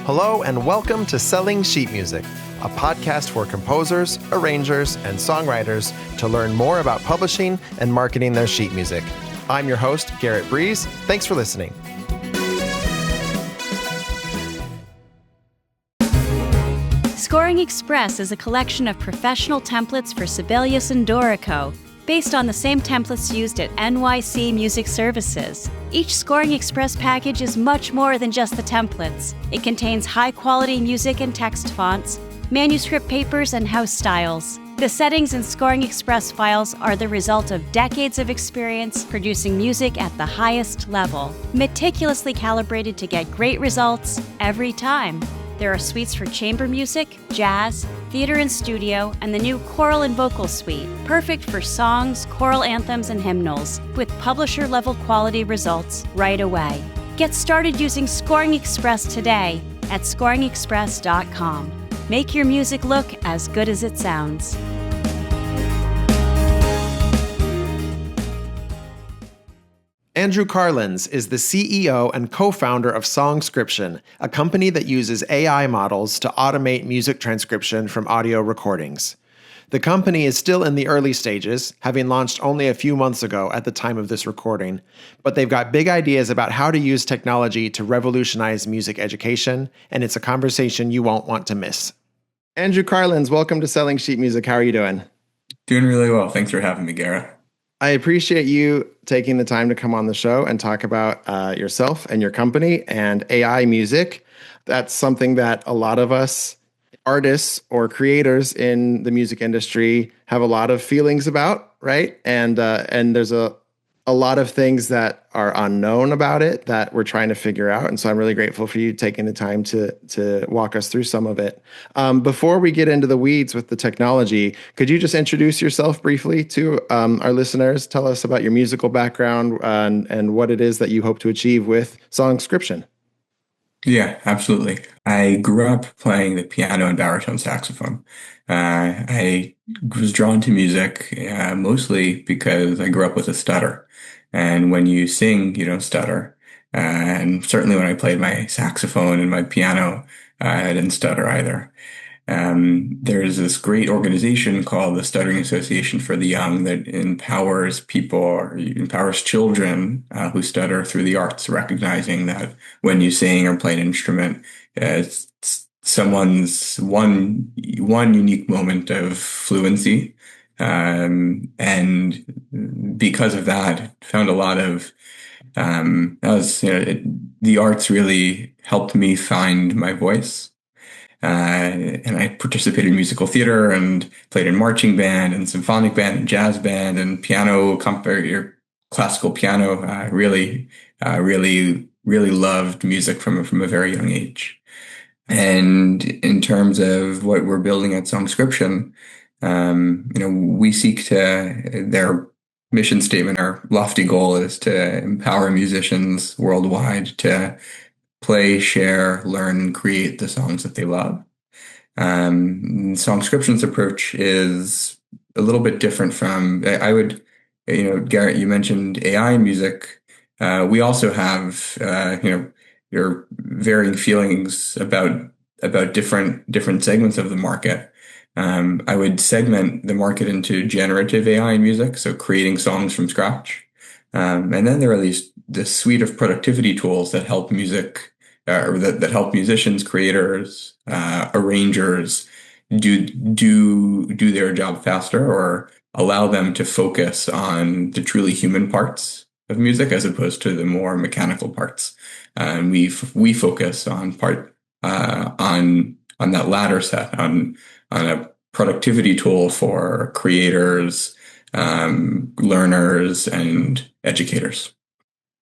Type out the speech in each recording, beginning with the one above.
Hello and welcome to Selling Sheet Music, a podcast for composers, arrangers, and songwriters to learn more about publishing and marketing their sheet music. I'm your host, Garrett Breeze. Thanks for listening. Scoring Express is a collection of professional templates for Sibelius and Dorico, based on the same templates used at NYC Music Services. Each Scoring Express package is much more than just the templates. It contains high-quality music and text fonts, manuscript papers, and house styles. The settings in Scoring Express files are the result of decades of experience producing music at the highest level, meticulously calibrated to get great results every time. There are suites for chamber music, jazz, theater and studio, and the new choral and vocal suite, perfect for songs, choral anthems, and hymnals, with publisher-level quality results right away. Get started using Scoring Express today at scoringexpress.com. Make your music look as good as it sounds. Andrew Carlins is the CEO and co-founder of Songscription, a company that uses AI models to automate music transcription from audio recordings. The company is still in the early stages, having launched only a few months ago at the time of this recording, but they've got big ideas about how to use technology to revolutionize music education, and it's a conversation you won't want to miss. Andrew Carlins, welcome to Selling Sheet Music. How are you doing? Doing really well. Thanks for having me, Garrett. I appreciate you taking the time to come on the show and talk about yourself and your company and AI music. That's something that a lot of us artists or creators in the music industry have a lot of feelings about, right? And there's a lot of things that are unknown about it that we're trying to figure out. And so I'm really grateful for you taking the time to walk us through some of it. Before we get into the weeds with the technology, could you just introduce yourself briefly to our listeners? Tell us about your musical background and what it is that you hope to achieve with Songscription. Yeah, absolutely. I grew up playing the piano and baritone saxophone. I was drawn to music mostly because I grew up with a stutter. And when you sing, you don't stutter. And certainly when I played my saxophone and my piano, I didn't stutter either. There's this great organization called the Stuttering Association for the Young that empowers people, or empowers children who stutter through the arts, recognizing that when you sing or play an instrument, it's someone's one unique moment of fluency. And because of that, found a lot of, the arts really helped me find my voice. And I participated in musical theater and played in marching band and symphonic band and jazz band and piano, classical piano. Really loved music from a very young age. And in terms of what we're building at Songscription, we seek their mission statement, our lofty goal is to empower musicians worldwide to play, share, learn, and create the songs that they love. Songscription's approach is a little bit different from, Garrett, you mentioned AI music. We also have, your varying feelings about different segments of the market. I would segment the market into generative AI music, so creating songs from scratch. And then there are this suite of productivity tools that help that help musicians, creators, arrangers do their job faster, or allow them to focus on the truly human parts of music as opposed to the more mechanical parts. And we focus on that latter set, on a productivity tool for creators, learners, and educators.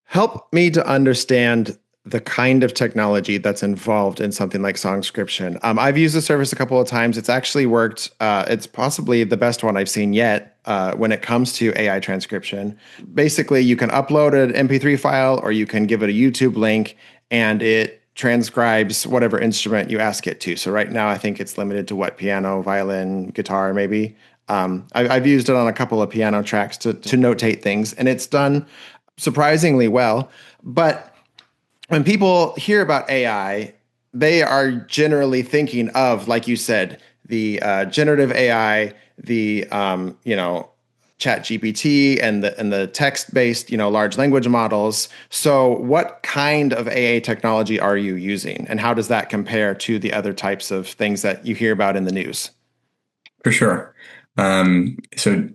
Help me to understand the kind of technology that's involved in something like Songscription. I've used the service a couple of times. It's actually worked. It's possibly the best one I've seen yet when it comes to AI transcription. Basically, you can upload an MP3 file or you can give it a YouTube link and it transcribes whatever instrument you ask it to. So right now, I think it's limited to piano, violin, guitar, maybe. I've used it on a couple of piano tracks to notate things, and it's done surprisingly well. But when people hear about AI, they are generally thinking of, like you said, the generative AI, the Chat GPT, and the text-based, large language models. So, what kind of AI technology are you using, and how does that compare to the other types of things that you hear about in the news? For sure. So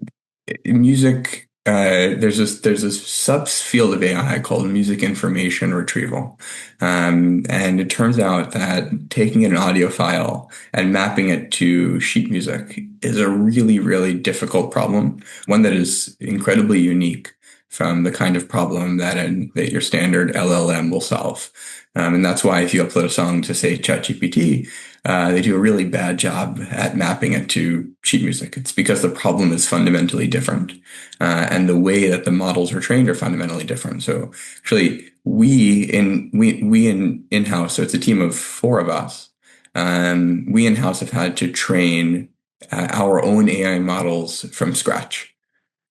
in music, there's this subfield of AI called music information retrieval, and it turns out that taking an audio file and mapping it to sheet music is a really, really difficult problem, one that is incredibly unique from the kind of problem that your standard LLM will solve. And that's why if you upload a song to, say, ChatGPT, they do a really bad job at mapping it to sheet music. It's because the problem is fundamentally different, and the way that the models are trained are fundamentally different. So actually, we in in-house, so it's a team of four of us. We in-house have had to train our own AI models from scratch.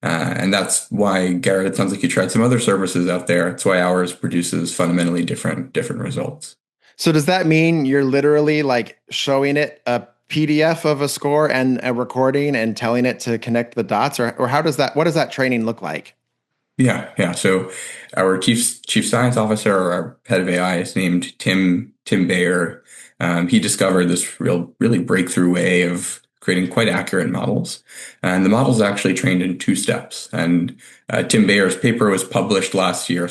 And that's why, Garrett, it sounds like you tried some other services out there. That's why ours produces fundamentally different results. So does that mean you're literally like showing it a PDF of a score and a recording and telling it to connect the dots, or what does that training look like? Yeah, yeah. So our chief science officer, or our head of AI, is named Tim Bayer. He discovered this really breakthrough way of creating quite accurate models, and the model is actually trained in two steps. And Tim Bayer's paper was published last year,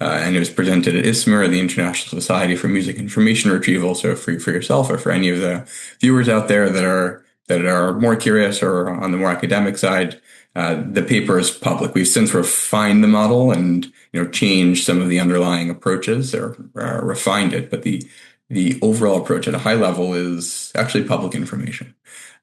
and it was presented at ISMER, the International Society for Music Information Retrieval. So for yourself or for any of the viewers out there that are more curious or on the more academic side, the paper is public. We've since refined the model and changed some of the underlying approaches, or refined it, but the overall approach at a high level is actually public information.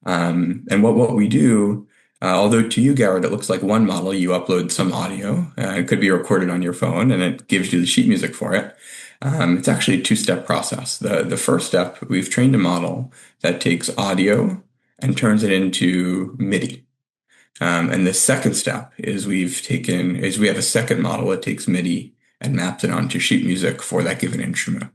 And what we do, although to you, Garrett, it looks like one model, you upload some audio, it could be recorded on your phone, and it gives you the sheet music for it. It's actually a two-step process. The first step, we've trained a model that takes audio and turns it into MIDI. And the second step is we have a second model that takes MIDI and maps it onto sheet music for that given instrument.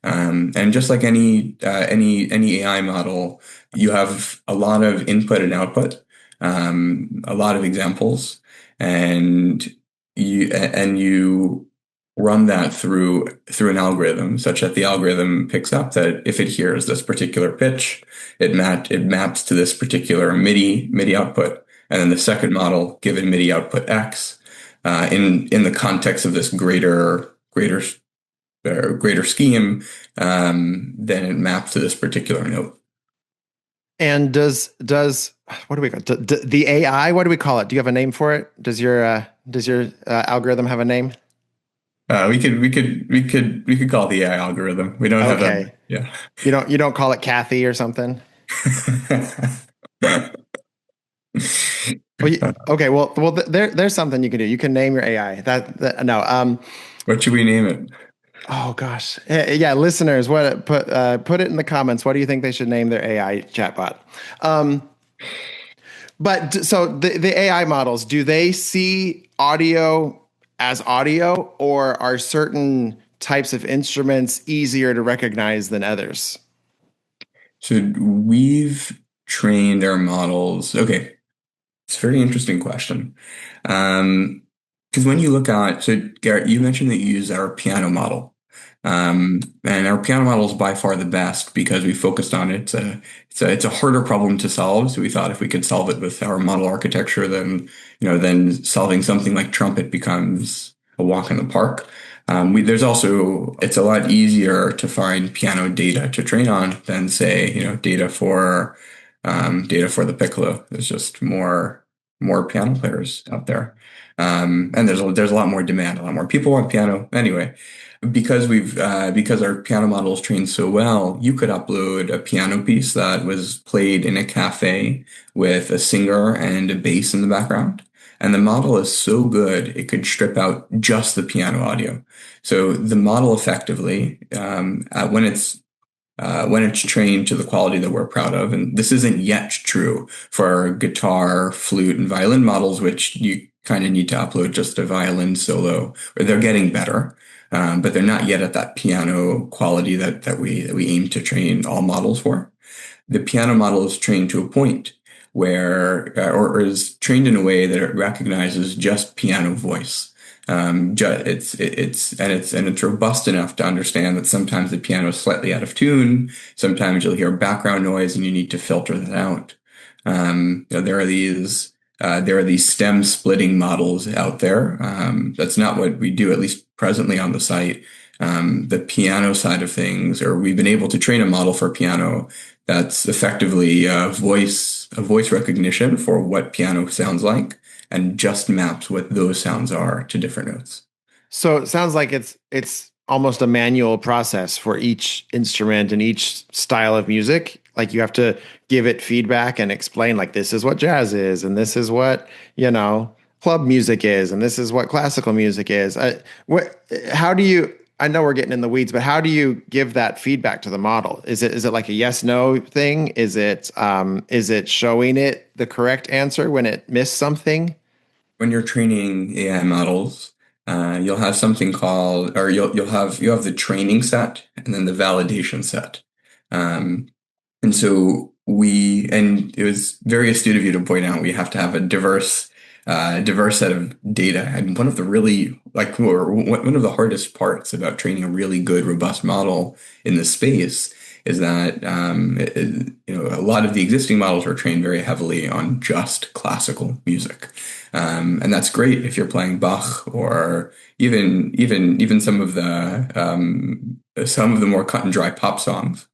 And just like any AI model, you have a lot of input and output, a lot of examples, and you run that through an algorithm such that the algorithm picks up that if it hears this particular pitch, it maps to this particular MIDI output, and then the second model, given MIDI output X, in the context of this greater scheme, then it maps to this particular note. And does what do we call the AI? What do we call it? Do you have a name for it? Does your algorithm have a name? We could call it the AI algorithm. We don't have a, yeah. You don't call it Kathy or something? Okay. Well, there's something you can do. You can name your AI. No. What should we name it? Oh gosh, yeah, listeners, put it in the comments. What do you think they should name their AI chatbot? But so the AI models, do they see audio as audio, or are certain types of instruments easier to recognize than others? So we've trained our models. Okay, it's a very interesting question. Because when you look at, so Garrett, you mentioned that you use our piano model. And our piano model is by far the best because we focused on it. It's a harder problem to solve. So we thought if we could solve it with our model architecture, then solving something like trumpet becomes a walk in the park. It's a lot easier to find piano data to train on than, say, data for the piccolo. There's just more piano players out there. And there's a lot more demand, a lot more people want piano. Anyway, because our piano model is trained so well, you could upload a piano piece that was played in a cafe with a singer and a bass in the background. And the model is so good, it could strip out just the piano audio. So the model effectively, when it's trained to the quality that we're proud of, and this isn't yet true for our guitar, flute, and violin models, which you kind of need to upload just a violin solo, or they're getting better. but they're not yet at that piano quality that we aim to train all models for. The piano model is trained to a point where, or is trained in a way that it recognizes just piano voice. It's robust enough to understand that sometimes the piano is slightly out of tune. Sometimes you'll hear background noise and you need to filter that out. There are these stem splitting models out there. That's not what we do, at least presently on the site. The piano side of things, or we've been able to train a model for piano that's effectively a voice recognition for what piano sounds like and just maps what those sounds are to different notes. So it sounds like it's almost a manual process for each instrument and each style of music. Like you have to give it feedback and explain like this is what jazz is and this is what, club music is and this is what classical music is. How do you I know we're getting in the weeds, but how do you give that feedback to the model? Is it like a yes no thing? Is it showing it the correct answer when it missed something? When you're training AI models, you'll have something called, or you have the training set and then the validation set. Um, and so and it was very astute of you to point out we have to have a diverse set of data. And one of the really or one of the hardest parts about training a really good, robust model in this space is that a lot of the existing models are trained very heavily on just classical music, and that's great if you're playing Bach or even some of the more cut and dry pop songs.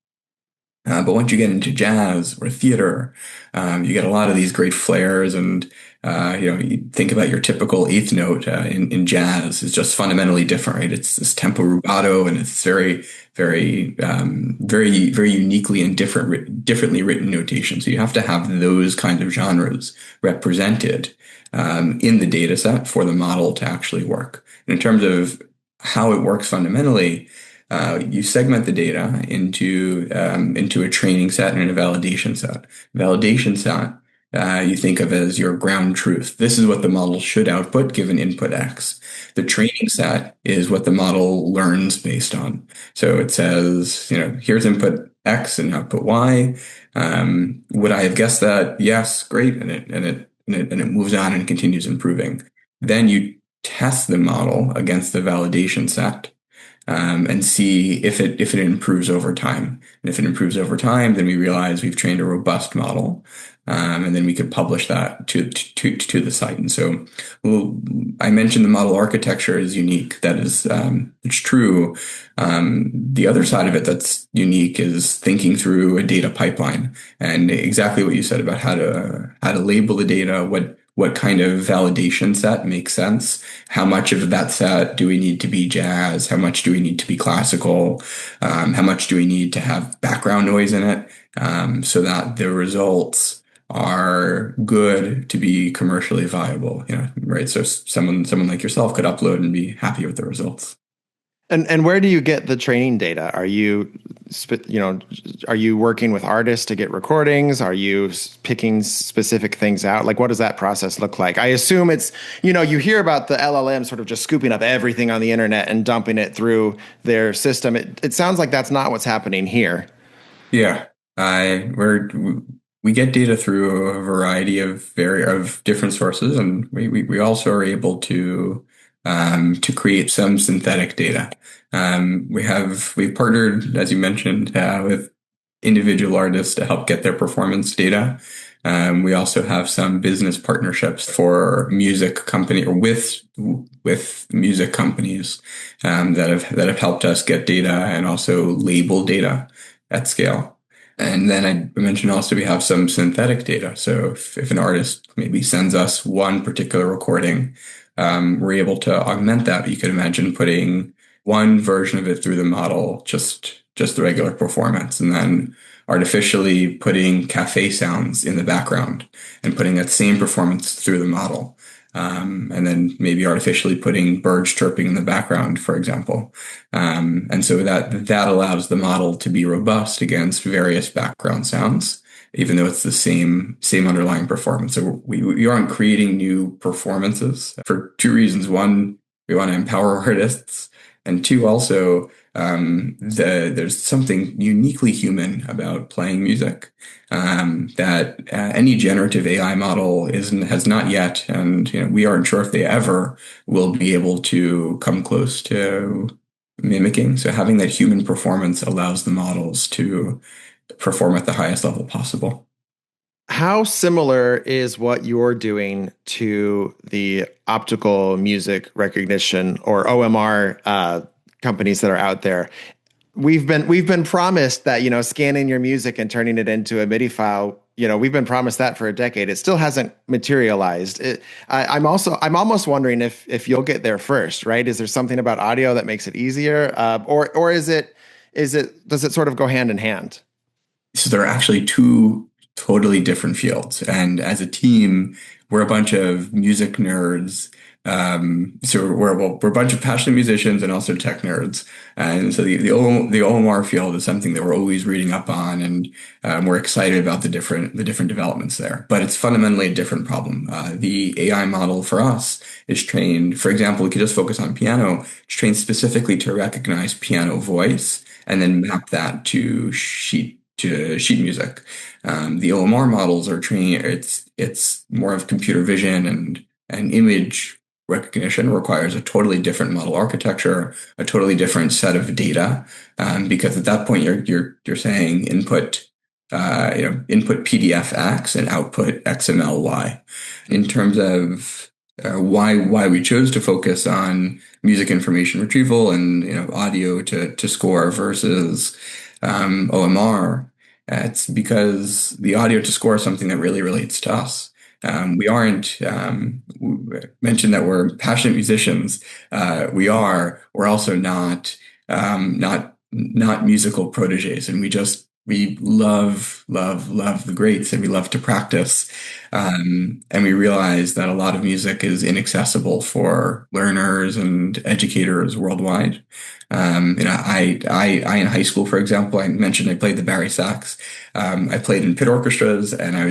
But once you get into jazz or theater, you get a lot of these great flares, and you think about your typical eighth note in jazz is just fundamentally different, right? It's this tempo rubato, and it's very, very, very uniquely and differently written notation. So you have to have those kind of genres represented in the data set for the model to actually work. And in terms of how it works fundamentally, you segment the data into a training set and a validation set. Validation set you think of as your ground truth. This is what the model should output given input X. The training set is what the model learns based on. So it says, here's input X and output Y. Would I have guessed that? Yes, great, and it moves on and continues improving. Then you test the model against the validation set. And see if it improves over time. And if it improves over time, then we realize we've trained a robust model, and then we could publish that to the site. And so, I mentioned the model architecture is unique. That is, it's true. The other side of it that's unique is thinking through a data pipeline, and exactly what you said about how to label the data, what kind of validation set makes sense? How much of that set do we need to be jazz? How much do we need to be classical? How much do we need to have background noise in it? So that the results are good to be commercially viable, right? So someone like yourself could upload and be happy with the results. And where do you get the training data? Are you working with artists to get recordings? Are you picking specific things out? Like, what does that process look like? I assume it's, you hear about the LLM sort of just scooping up everything on the internet and dumping it through their system. It sounds like that's not what's happening here. Yeah, we get data through a variety of different sources, and we also are able to create some synthetic data. We've partnered, as you mentioned, with individual artists to help get their performance data. We also have some business partnerships for music company or with music companies that have helped us get data and also label data at scale. And then I mentioned also we have some synthetic data. So if an artist maybe sends us one particular recording, we're able to augment that. You could imagine putting one version of it through the model, just the regular performance, and then artificially putting cafe sounds in the background and putting that same performance through the model. And then maybe artificially putting birds chirping in the background, for example. And so that allows the model to be robust against various background sounds, even though it's the same underlying performance. So we aren't creating new performances for two reasons. One, we want to empower artists, And two, also, there's something uniquely human about playing music that any generative AI model has not yet, and we aren't sure if they ever will be able to come close to mimicking. So having that human performance allows the models to perform at the highest level possible. How similar is what you're doing to the optical music recognition or OMR companies that are out there? We've been promised that, scanning your music and turning it into a MIDI file, we've been promised that for a decade. It still hasn't materialized. I'm almost wondering if you'll get there first, right? Is there something about audio that makes it easier, or does it sort of go hand in hand? So there are actually two totally different fields. And as a team, we're a bunch of music nerds. We're a bunch of passionate musicians and also tech nerds. And so the OMR field is something that we're always reading up on, and we're excited about the different developments there. But it's fundamentally a different problem. The AI model for us is trained, for example, we could just focus on piano. It's trained specifically to recognize piano voice and then map that to sheet music. The OMR models are trained. It's more of computer vision and image recognition requires a totally different model architecture, a totally different set of data, because at that point you're saying input PDF X and output XML Y. In terms of why we chose to focus on music information retrieval and audio to score versus OMR, it's because the audio to score is something that really relates to us. We aren't mentioned that we're passionate musicians. We're also not musical proteges, and we love the greats, and we love to practice. And we realize that a lot of music is inaccessible for learners and educators worldwide. I in high school, for example, I mentioned I played the Barry sax. I played in pit orchestras, and I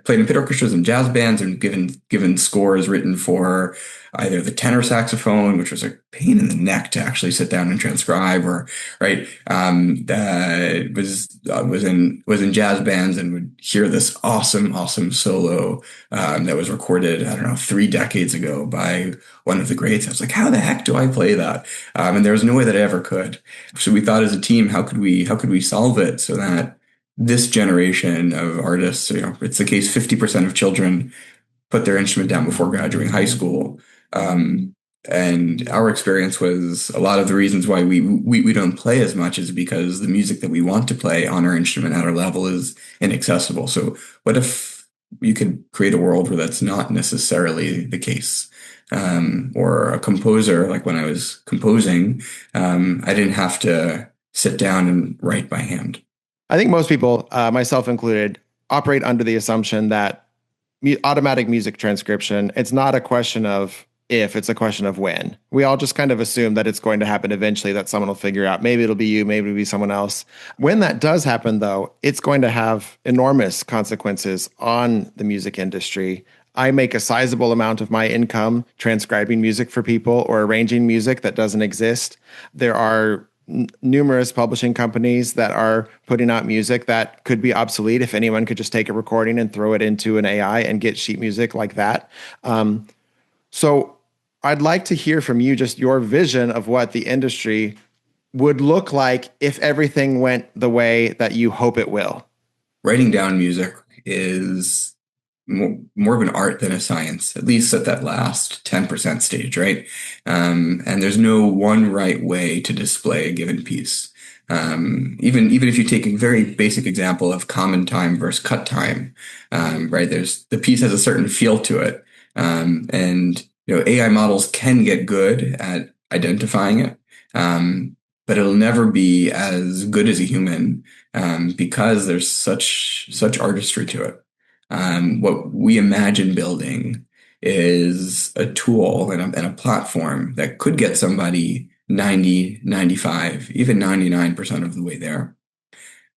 played in pit orchestras and jazz bands, and given scores written for either the tenor saxophone, which was a pain in the neck to actually sit down and transcribe, or right, was in jazz bands and would hear this awesome solo that was recorded, I don't know, 3 decades ago by one of the greats. I was like, how the heck do I play that? And there was no way that I ever could. So we thought as a team, how could we solve it so that this generation of artists, it's the case 50% of children put their instrument down before graduating high school. And our experience was a lot of the reasons why we don't play as much is because the music that we want to play on our instrument at our level is inaccessible. So what if you could create a world where that's not necessarily the case? Or a composer, like when I was composing, I didn't have to sit down and write by hand. I think most people, myself included, operate under the assumption that automatic music transcription, it's not a question of if, it's a question of when. We all just kind of assume that it's going to happen eventually, that someone will figure out. Maybe it'll be you, maybe it'll be someone else. When that does happen, though, it's going to have enormous consequences on the music industry. I make a sizable amount of my income transcribing music for people or arranging music that doesn't exist. There are numerous publishing companies that are putting out music that could be obsolete if anyone could just take a recording and throw it into an AI and get sheet music like that. So I'd like to hear from you just your vision of what the industry would look like if everything went the way that you hope it will. Writing down music is more of an art than a science, at least at that last 10% stage, right? And there's no one right way to display a given piece. Even if you take a very basic example of common time versus cut time, right? The piece has a certain feel to it. And AI models can get good at identifying it, but it'll never be as good as a human because there's such artistry to it. What we imagine building is a tool and a platform that could get somebody 90, 95, even 99% of the way there.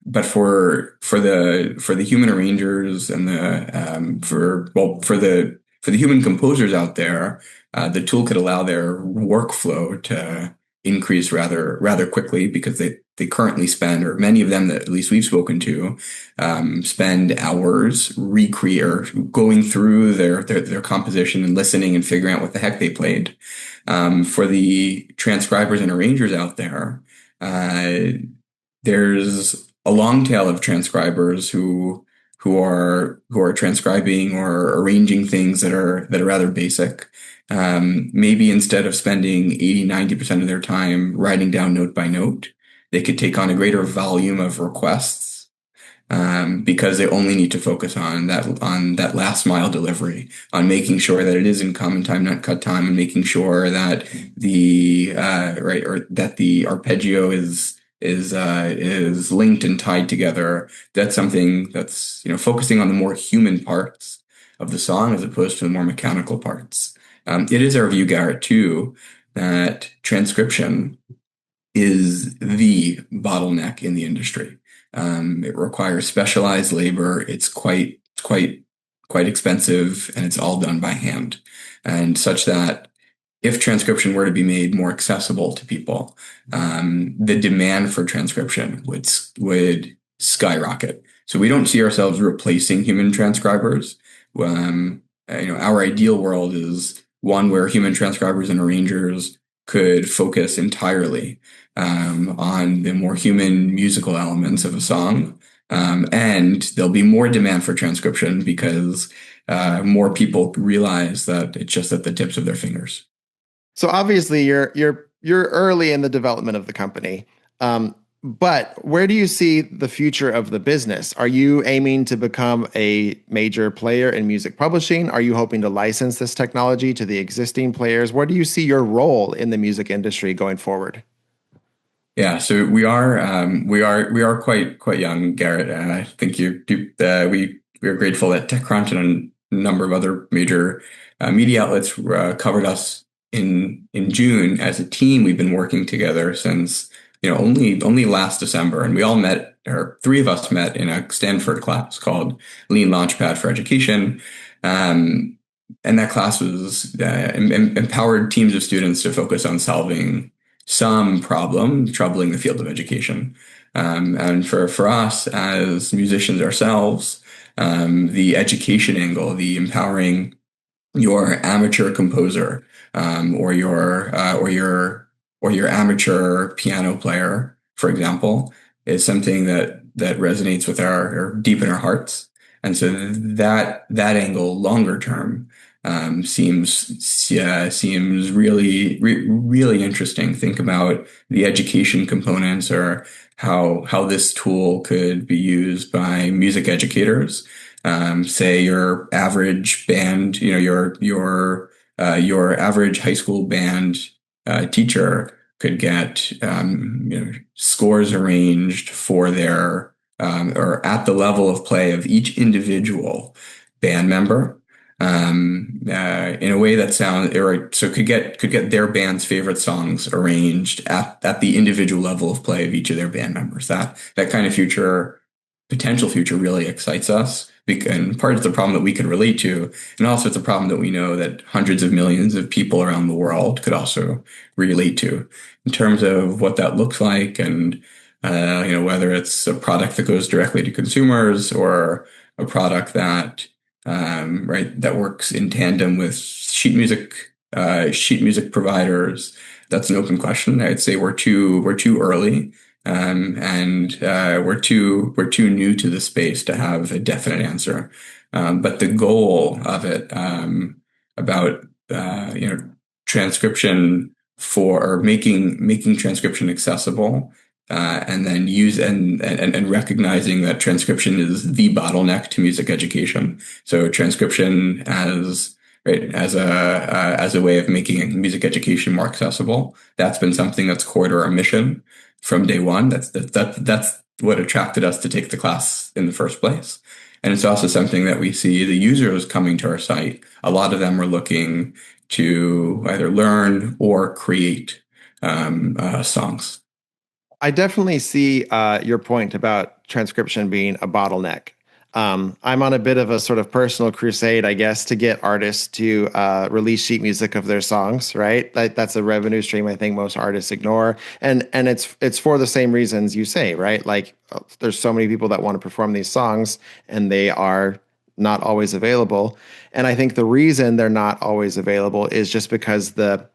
But for the human arrangers and for the human composers out there, the tool could allow their workflow to increase rather quickly because they currently spend, or many of them that at least we've spoken to, spend hours recreate or going through their composition and listening and figuring out what the heck they played. For the transcribers and arrangers out there, there's a long tail of transcribers who are transcribing or arranging things that are rather basic. Maybe instead of spending 80-90% of their time writing down note by note, they could take on a greater volume of requests, because they only need to focus on that last mile delivery, on making sure that it is in common time, not cut time, and making sure that the right or that the arpeggio is linked and tied together. That's something that's, focusing on the more human parts of the song as opposed to the more mechanical parts. It is our view, Garrett, too, that transcription is the bottleneck in the industry. It requires specialized labor. It's quite expensive, and it's all done by hand. And such that if transcription were to be made more accessible to people, the demand for transcription would skyrocket. So we don't see ourselves replacing human transcribers. Our ideal world is one where human transcribers and arrangers could focus entirely on the more human musical elements of a song. And there'll be more demand for transcription because more people realize that it's just at the tips of their fingers. So obviously you're early in the development of the company. But where do you see the future of the business? Are you aiming to become a major player in music publishing? Are you hoping to license this technology to the existing players? Where do you see your role in the music industry going forward? Yeah, so we are quite young, Garrett. I think we are grateful that TechCrunch and a number of other major media outlets covered us in June. As a team, we've been working together since only last December, and we all met, or three of us met, in a Stanford class called Lean Launchpad for Education. And that class was empowered teams of students to focus on solving some problem troubling the field of education. And for us as musicians ourselves, the education angle, the empowering your amateur composer, or your amateur piano player, for example, is something that resonates with or deep in our hearts. And so that angle, longer term, seems really interesting. Think about the education components, or how this tool could be used by music educators. Say your average band, your average high school band teacher could get scores arranged for their or at the level of play of each individual band member, in a way that could get their band's favorite songs arranged at the individual level of play of each of their band members. That kind of potential future really excites us. And part of the problem that we can relate to, and also it's a problem that we know that hundreds of millions of people around the world could also relate to, in terms of what that looks like, and whether it's a product that goes directly to consumers, or a product that that works in tandem with sheet music providers. That's an open question. I'd say we're too early. And we're too new to the space to have a definite answer. But the goal of it, about transcription or making transcription accessible, and then and recognizing that transcription is the bottleneck to music education. So transcription as a way of making music education more accessible. That's been something that's core to our mission from day one. That's what attracted us to take the class in the first place. And it's also something that we see the users coming to our site. A lot of them are looking to either learn or create songs. I definitely see your point about transcription being a bottleneck. I'm on a bit of a sort of personal crusade, I guess, to get artists to release sheet music of their songs, right? That's a revenue stream I think most artists ignore. And it's for the same reasons you say, right? Like there's so many people that want to perform these songs and they are not always available. And I think the reason they're not always available is just because the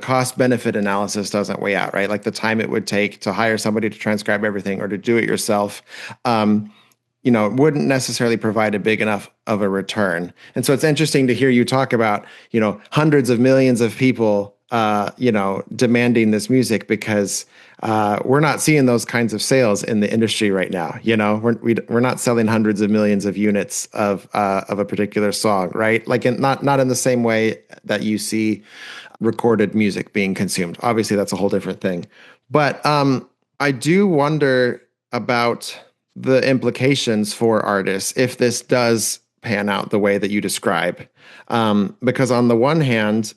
cost benefit analysis doesn't weigh out, right? Like the time it would take to hire somebody to transcribe everything or to do it yourself. Wouldn't necessarily provide a big enough of a return. And so it's interesting to hear you talk about, hundreds of millions of people, demanding this music because we're not seeing those kinds of sales in the industry right now. We're not selling hundreds of millions of units of a particular song, right? Like not in the same way that you see recorded music being consumed. Obviously, that's a whole different thing. But I do wonder about the implications for artists if this does pan out the way that you describe. Because on the one hand,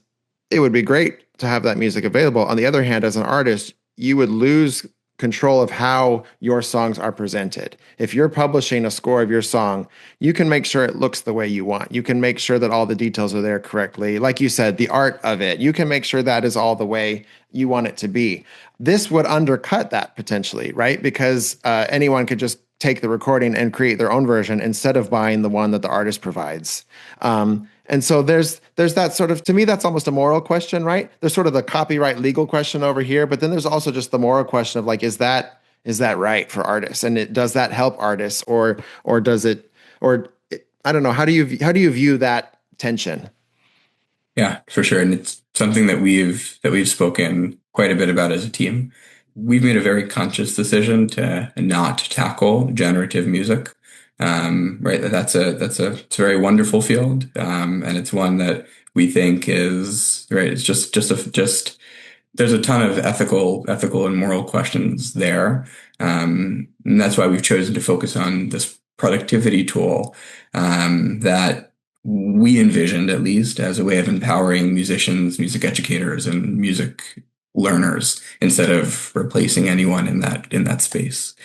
it would be great to have that music available. On the other hand, as an artist, you would lose control of how your songs are presented. If you're publishing a score of your song, you can make sure it looks the way you want. You can make sure that all the details are there correctly. Like you said, the art of it, you can make sure that is all the way you want it to be. This would undercut that potentially, right? Because anyone could just take the recording and create their own version instead of buying the one that the artist provides. And so there's that sort of, to me, that's almost a moral question, right? There's sort of the copyright legal question over here, but then there's also just the moral question of like, is that right for artists? And does that help artists or does it, or I don't know, how do you view that tension? Yeah, for sure. And it's something that we've spoken quite a bit about as a team. We've made a very conscious decision to not tackle generative music. Right. It's a very wonderful field. And it's one that we think is right. It's just there's a ton of ethical and moral questions there. And that's why we've chosen to focus on this productivity tool, that we envisioned at least as a way of empowering musicians, music educators, and music learners instead of replacing anyone in that space.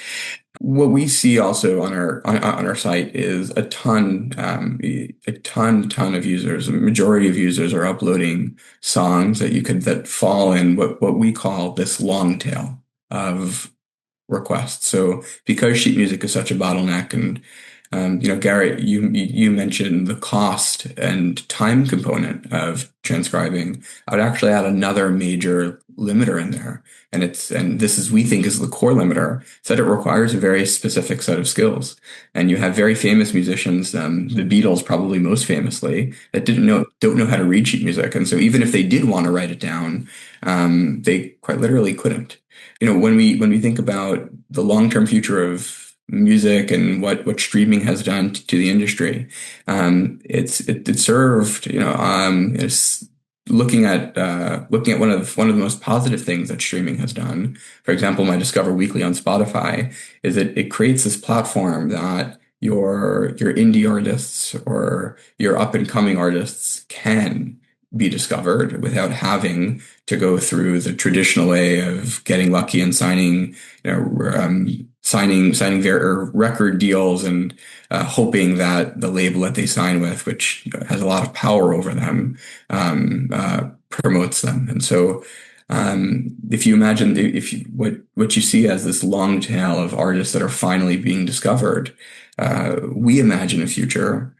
What we see also on our site is a ton of users. A majority of users are uploading songs that fall in what we call this long tail of requests. So because sheet music is such a bottleneck, and Garrett, you mentioned the cost and time component of transcribing. I would actually add another major limiter in there, and this is, we think, is the core limiter. It's that it requires a very specific set of skills. And you have very famous musicians, the Beatles probably most famously, that don't know how to read sheet music, and so even if they did want to write it down, they quite literally couldn't. When we think about the long-term future of music and what streaming has done to the industry, it served, it's looking at one of the most positive things that streaming has done. For example, my Discover Weekly on Spotify is that it creates this platform that your indie artists or your up and coming artists can be discovered without having to go through the traditional way of getting lucky and signing their record deals and hoping that the label that they sign with, which has a lot of power over them, promotes them. And so if you imagine what you see as this long tail of artists that are finally being discovered, we imagine a future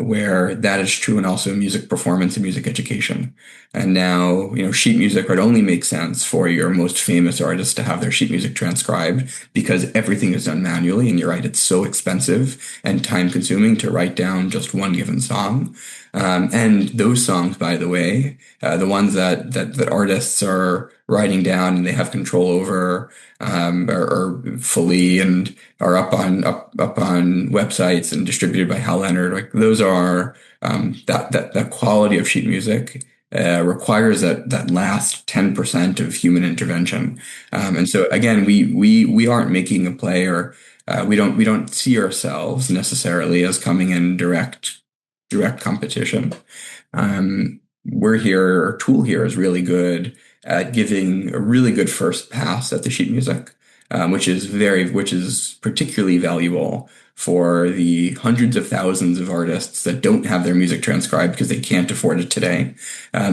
where that is true, and also music performance and music education. And now, sheet music would only make sense for your most famous artists to have their sheet music transcribed, because everything is done manually. And you're right, it's so expensive and time consuming to write down just one given song. And those songs, by the way, the ones that artists are writing down and they have control over, are fully and are up on websites and distributed by Hal Leonard. Like those are that quality of sheet music requires that last 10% of human intervention. And so again, we aren't making a play, or we don't see ourselves necessarily as coming in direct competition. Our tool here is really good at giving a really good first pass at the sheet music. which is particularly valuable for the hundreds of thousands of artists that don't have their music transcribed because they can't afford it today.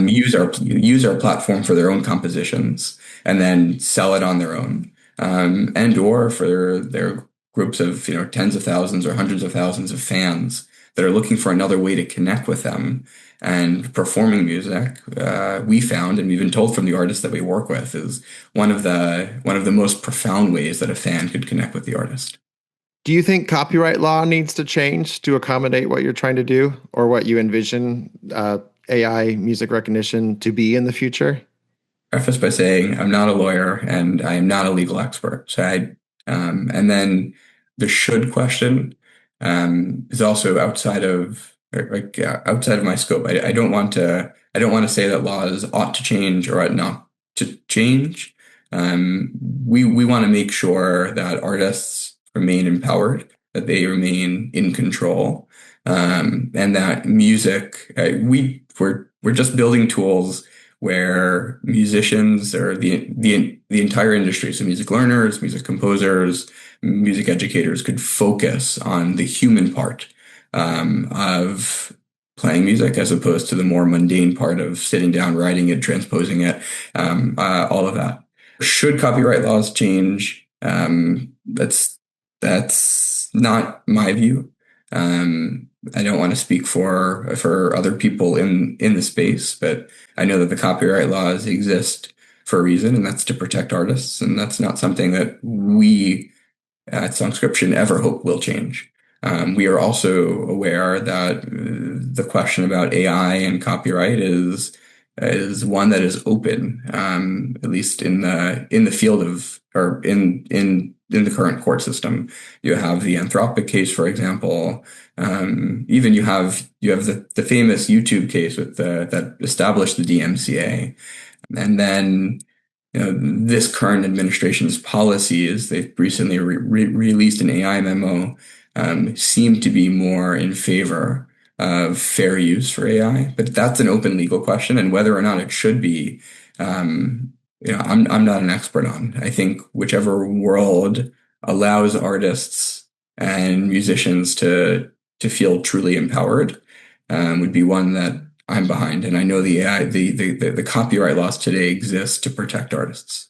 Use our platform for their own compositions and then sell it on their own, and or for their groups of tens of thousands or hundreds of thousands of fans that are looking for another way to connect with them. And performing music, we found, and we've been told from the artists that we work with, is one of the most profound ways that a fan could connect with the artist. Do you think copyright law needs to change to accommodate what you're trying to do or what you envision AI music recognition to be in the future? Preface by saying I'm not a lawyer and I am not a legal expert. And then the should question is also outside of my scope. I don't want to say that laws ought to change or ought not to change. We want to make sure that artists remain empowered, that they remain in control, and that music, we're just building tools where musicians or the entire industry, so music learners, music composers, music educators, could focus on the human part of playing music as opposed to the more mundane part of sitting down, writing it, transposing it, all of that. Should copyright laws change? That's not my view. I don't want to speak for other people in the space, but I know that the copyright laws exist for a reason, and that's to protect artists, and that's not something that we at Songscription ever hope will change. We are also aware that the question about AI and copyright is one that is open, at least in the field of, or in the current court system. You have the Anthropic case, for example. Even you have the famous YouTube case with that established the DMCA, and then this current administration's policies. They've recently released an AI memo. Seem to be more in favor of fair use for AI, but that's an open legal question, and whether or not it should be, I'm not an expert on. I think whichever world allows artists and musicians to feel truly empowered would be one that I'm behind. And I know the copyright laws today exist to protect artists.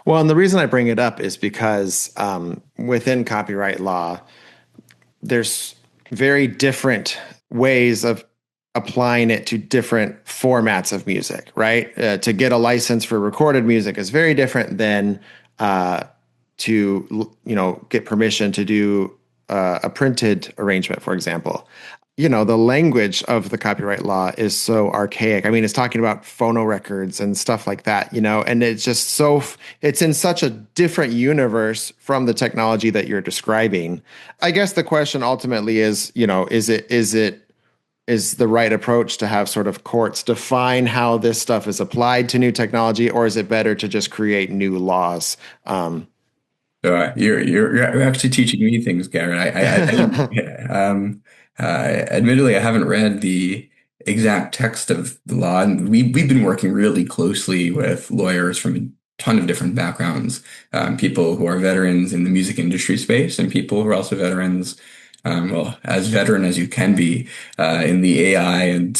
Well, and the reason I bring it up is because within copyright law, there's very different ways of applying it to different formats of music, right? To get a license for recorded music is very different than to get permission to do a printed arrangement, for example. The language of the copyright law is so archaic. I mean, it's talking about phono records and stuff like that, and it's just it's in such a different universe from the technology that you're describing. I guess the question ultimately is the right approach to have sort of courts define how this stuff is applied to new technology, or is it better to just create new laws? So you're actually teaching me things, Garrett. Admittedly, I haven't read the exact text of the law, and we've been working really closely with lawyers from a ton of different backgrounds, people who are veterans in the music industry space, and people who are also veterans, as veteran as you can be in the AI and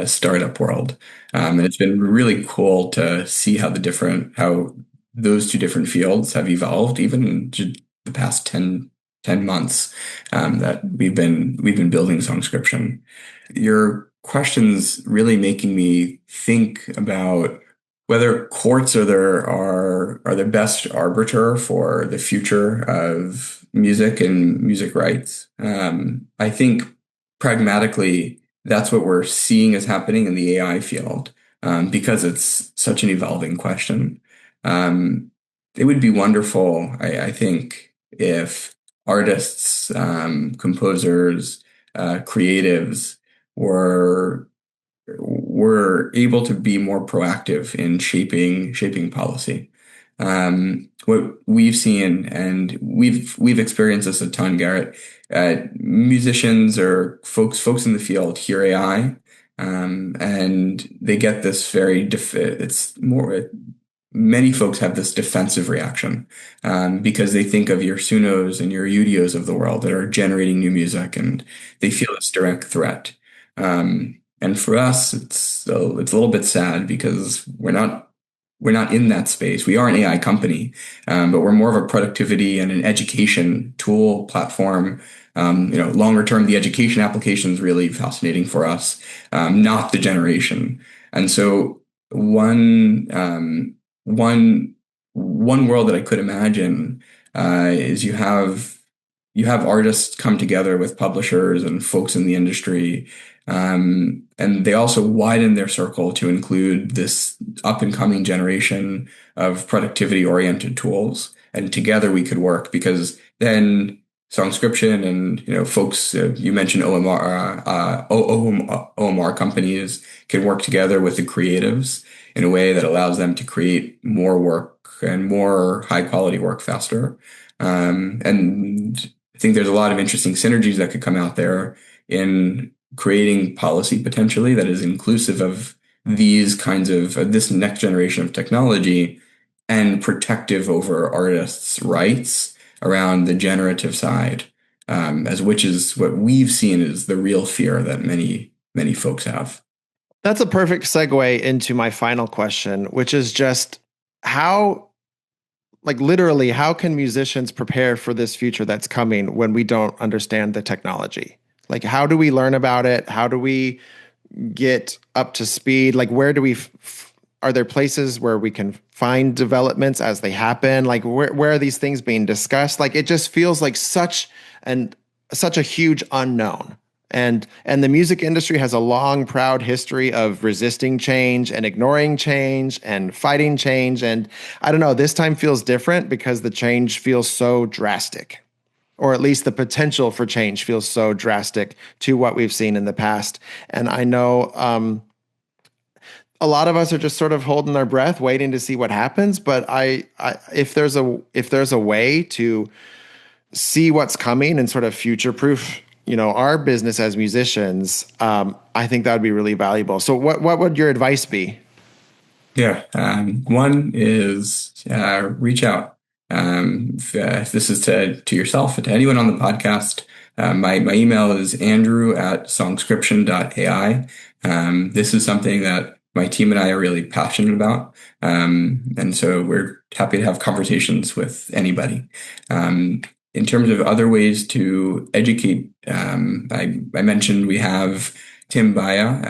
startup world. And it's been really cool to see how those two different fields have evolved, even in the past 10 months that we've been building Songscription. Your question's really making me think about whether courts are the best arbiter for the future of music and music rights. I think pragmatically, that's what we're seeing is happening in the AI field, because it's such an evolving question. It would be wonderful, I think, if artists, composers, creatives were able to be more proactive in shaping policy. What we've seen, and we've experienced this a ton, Garrett. Musicians or folks in the field hear AI, and they get this it's more many folks have this defensive reaction because they think of your Sunos and your Udios of the world that are generating new music, and they feel this direct threat. And for us, it's a little bit sad because we're not in that space. We are an AI company, but we're more of a productivity and an education tool platform. Longer term, the education application is really fascinating for us, not the generation. And so one world that I could imagine is you have artists come together with publishers and folks in the industry, and they also widen their circle to include this up and coming generation of productivity oriented tools. And together we could work, because then Songscription and folks you mentioned OMR companies can work together with the creatives in a way that allows them to create more work and more high quality work faster. And I think there's a lot of interesting synergies that could come out there in creating policy potentially that is inclusive of these kinds of this next generation of technology, and protective over artists' rights around the generative side, which is what we've seen is the real fear that many folks have. That's a perfect segue into my final question, which is just literally, how can musicians prepare for this future that's coming when we don't understand the technology? Like, how do we learn about it? How do we get up to speed? Like, where do we, are there places where we can find developments as they happen? Like, where are these things being discussed? Like, it just feels like such a huge unknown. And the music industry has a long, proud history of resisting change and ignoring change and fighting change. And I don't know, this time feels different because the change feels so drastic, or at least the potential for change feels so drastic to what we've seen in the past. And I know a lot of us are just sort of holding our breath, waiting to see what happens. But if there's a way to see what's coming and sort of future-proof our business as musicians, I think that would be really valuable. So what would your advice be? Yeah. One is reach out. If this is to yourself and to anyone on the podcast, my email is andrew@songscription.ai. This is something that my team and I are really passionate about. And so we're happy to have conversations with anybody. In terms of other ways to educate, I mentioned we have Tim Baya,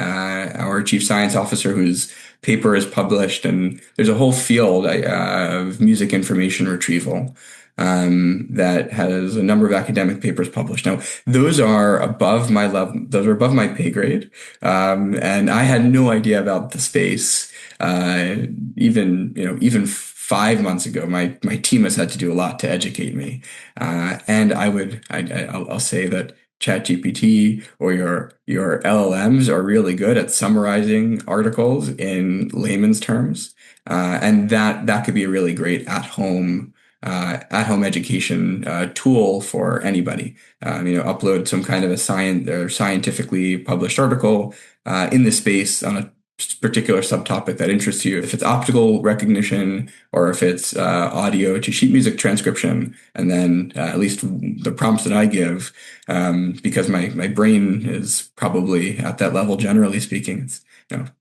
our chief science officer, whose paper is published, and there's a whole field of music information retrieval that has a number of academic papers published. Now, those are above my level; those are above my pay grade, and I had no idea about the space. Even 5 months ago, my team has had to do a lot to educate me, and I'll say that ChatGPT or your LLMs are really good at summarizing articles in layman's terms, and that could be a really great at-home education tool for anybody. Upload some kind of a scientifically published article in the space on a particular subtopic that interests you. If it's optical recognition or if it's audio to sheet music transcription, and then at least the prompts that I give, because my brain is probably at that level, generally speaking, it's,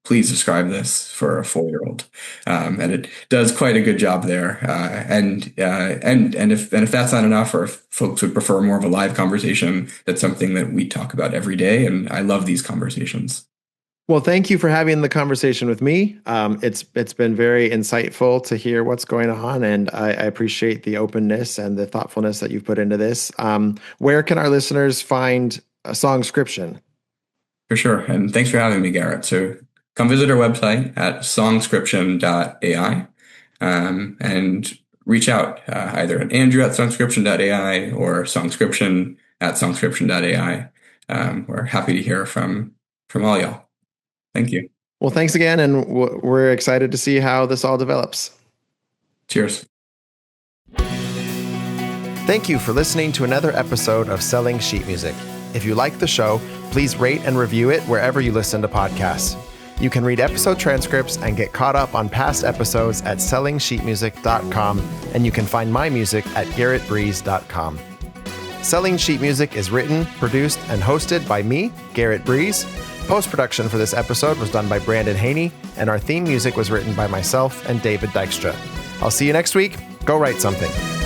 please describe this for a 4-year-old, and it does quite a good job there. And if that's not enough, or if folks would prefer more of a live conversation, that's something that we talk about every day, and I love these conversations. Well, thank you for having the conversation with me. It's been very insightful to hear what's going on, and I appreciate the openness and the thoughtfulness that you've put into this. Where can our listeners find a Songscription? For sure, and thanks for having me, Garrett. So come visit our website at songscription.ai, and reach out either at andrew@songscription.ai or songscription@songscription.ai. We're happy to hear from all y'all. Thank you. Well, thanks again, and we're excited to see how this all develops. Cheers. Thank you for listening to another episode of Selling Sheet Music. If you like the show, please rate and review it wherever you listen to podcasts. You can read episode transcripts and get caught up on past episodes at sellingsheetmusic.com, and you can find my music at garrettbreeze.com. Selling Sheet Music is written, produced, and hosted by me, Garrett Breeze. Post-production for this episode was done by Brandon Haney, and our theme music was written by myself and David Dykstra. I'll see you next week. Go write something.